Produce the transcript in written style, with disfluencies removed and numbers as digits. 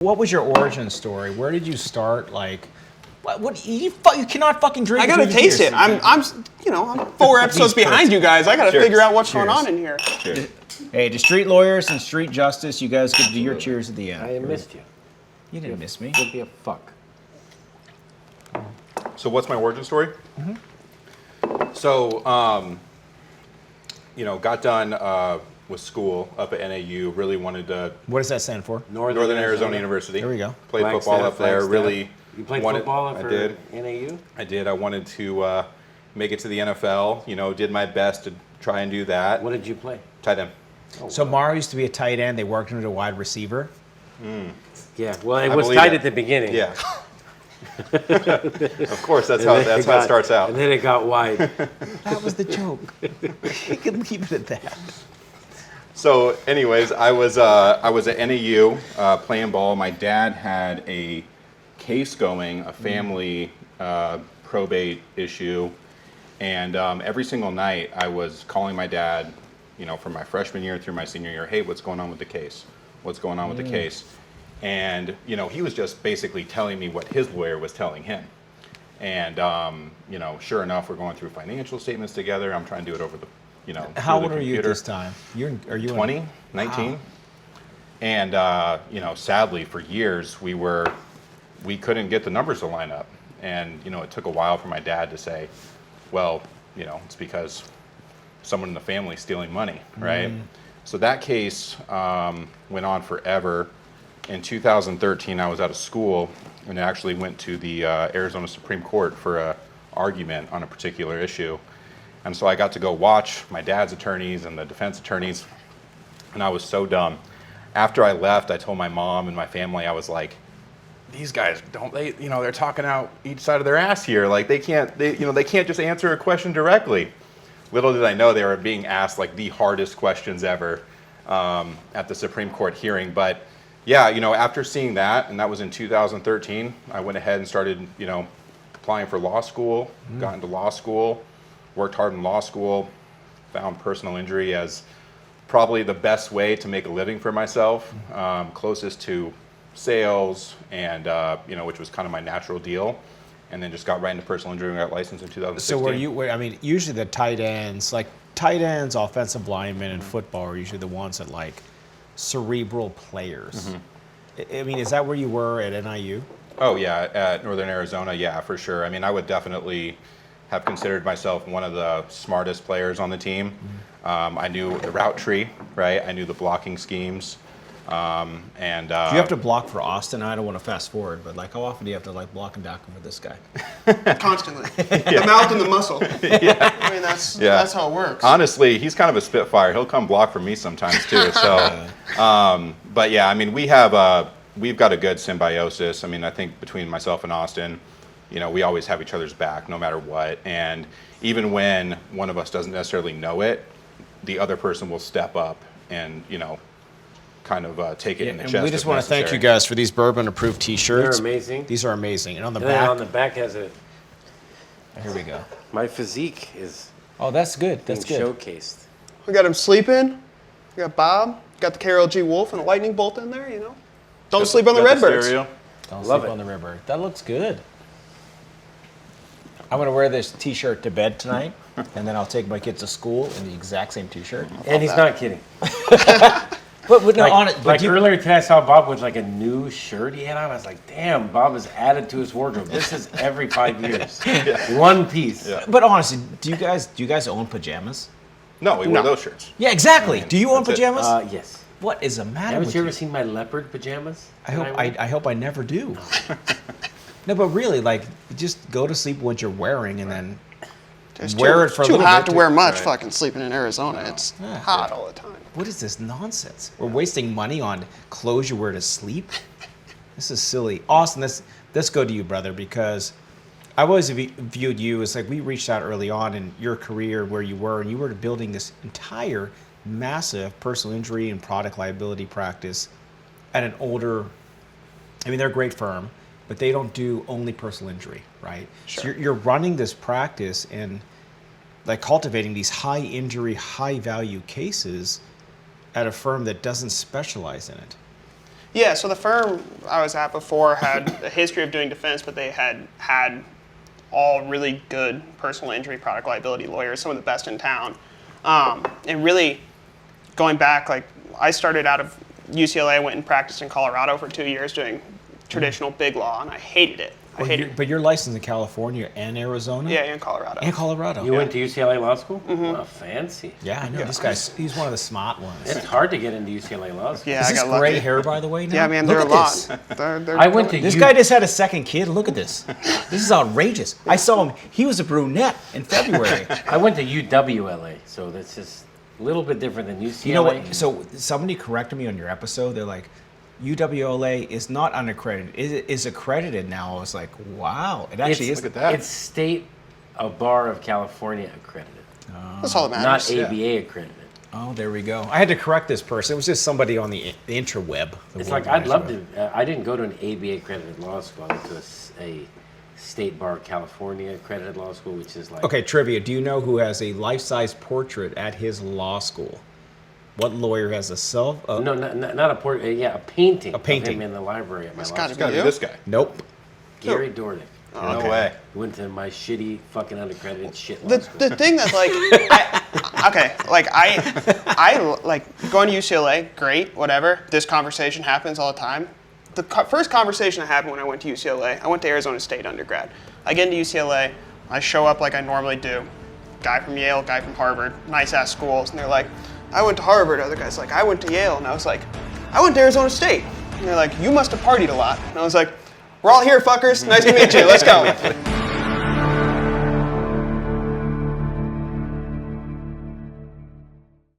What was your origin story? Where did you start? Like, what you cannot fucking drink. I gotta taste it. I'm 4 episodes behind you guys. I gotta figure out what's going on in here. Cheers. Hey, to street lawyers and street justice, you guys get to do your cheers at the end. I missed you. You didn't miss me. Give me a fuck. So what's my origin story? Mm-hmm. So, got done with school up at NAU. Really wanted to. What does that stand for? Northern Arizona University. There we go. Played football up there. Really. You played football for NAU? NAU? I did. I wanted to make it to the NFL. Did my best to try and do that. What did you play? Tight end. So Mario used to be a tight end. They worked him into a wide receiver. Yeah. Well, it was tight at the beginning. Yeah. Of course, that's how it starts out. And then it got wide. That was the joke. You can leave it at that. So, anyways, I was at NAU playing ball. My dad had a case going, a family probate issue, and every single night I was calling my dad, from my freshman year through my senior year. Hey, what's going on with the case? What's going on with the case? And he was just basically telling me what his lawyer was telling him. And sure enough, we're going through financial statements together. I'm trying to do it over the How through old the are you at computer. this time? Are you 20, 19? Wow. And sadly for years we couldn't get the numbers to line up. And it took a while for my dad to say, well, it's because someone in the family is stealing money, right? So that case went on forever. In 2013, I was out of school and actually went to the Arizona Supreme Court for an argument on a particular issue. And so I got to go watch my dad's attorneys and the defense attorneys, and I was so dumb. After I left, I told my mom and my family, I was like, these guys, they're talking out each side of their ass here. Like they can't just answer a question directly. Little did I know they were being asked like the hardest questions ever at the Supreme Court hearing. But yeah, after seeing that, and that was in 2013, I went ahead and started, applying for law school, got into law school, worked hard in law school, found personal injury as probably the best way to make a living for myself, closest to sales and, which was kind of my natural deal. And then just got right into personal injury and got licensed in 2016. So usually the tight ends, offensive linemen in football are usually the ones that like cerebral players. Is that where you were at NIU? Oh yeah, at Northern Arizona, yeah, for sure. I would definitely have considered myself one of the smartest players on the team. I knew the route tree, right? I knew the blocking schemes. Do you have to block for Austin? I don't want to fast forward, but how often do you have to block and tackle for this guy? Constantly. The mouth and the muscle. Yeah. That's how it works. Honestly, he's kind of a spitfire. He'll come block for me sometimes too. So, but yeah, we've got a good symbiosis. I think between myself and Austin, we always have each other's back no matter what. And even when one of us doesn't necessarily know it, the other person will step up and, kind of take it in the chest. We just want to thank you guys for these Bourbon of Proof t-shirts. They're amazing. These are amazing. And on the back has a... Here we go. My physique is... Oh, that's good. That's good. Showcased. We got him sleeping. We got Bob. Got the KRLG Wolf and a lightning bolt in there, Don't sleep on the Redbirds. Don't sleep on the Redbird. That looks good. I'm going to wear this t-shirt to bed tonight, and then I'll take my kids to school in the exact same t-shirt. And he's not kidding. But earlier today, I saw Bob with a new shirt he had on. I was like, damn, Bob has added to his wardrobe. This is every 5 years. One piece. Yeah. But honestly, do you guys own pajamas? No, we wear those shirts. Yeah, exactly. Do you own pajamas? Yes. What is the matter with you? Haven't you ever seen my leopard pajamas? I hope I never do. No, but really, just go to sleep what you're wearing and then wear it for a little bit. Too hot to wear much fucking sleeping in Arizona. It's hot all the time. What is this nonsense? We're wasting money on clothes you wear to sleep? This is silly. Austin, this go to you, brother, because I've always viewed you as we reached out early on in your career where you were, and you were building this entire massive personal injury and product liability practice at an older, they're a great firm, but they don't do only personal injury, right? Sure. So you're running this practice and cultivating these high injury, high value cases at a firm that doesn't specialize in it. Yeah, so the firm I was at before had a history of doing defense, but they had all really good personal injury product liability lawyers, some of the best in town. And really, going back, like I started out of UCLA, went and practiced in Colorado for 2 years doing traditional big law, and I hated it. But you're licensed in California and Arizona? Yeah, in Colorado. And Colorado. You went to UCLA Law School? Wow, fancy. Yeah, I know. This guy's, he's one of the smart ones. It's hard to get into UCLA Law School. Yeah, Is I this got gray lucky. hair, by the way, now? Yeah, man, Look they're at a lot. this. They're I went to This guy just had a second kid. Look at this. This is outrageous. I saw him. He was a brunette in February. I went to UWLA, so that's just a little bit different than UCLA. You know what? So somebody corrected me on your episode. They're like, UWLA is not unaccredited. It is accredited now. I was like, wow. It actually is. Look at that. It's State Bar of California accredited, That's all that not matters. ABA accredited. Oh, there we go. I had to correct this person. It was just somebody on the interweb. It's like I'd love to. I didn't go to an ABA accredited law school. I went to a State Bar of California accredited law school, which is like. Okay, trivia. Do you know who has a life-size portrait at his law school? What lawyer has a self? No, not a portrait. Yeah, a painting. A painting. Of him in the library at my That's law gotta school. Gotta be You? this guy. Nope. Gary Dornick. No way. Went to my shitty fucking unaccredited shit law The school. thing that's like, I like going to UCLA, great, whatever. This conversation happens all the time. The first conversation that happened when I went to UCLA, I went to Arizona State undergrad. I get into UCLA, I show up like I normally do. Guy from Yale, guy from Harvard, nice ass schools, and they're like, I went to Harvard. Other guy's like, I went to Yale, and I was like, I went to Arizona State. And they're like, you must have partied a lot. And I was like, we're all here, fuckers. Nice to meet you. Let's go.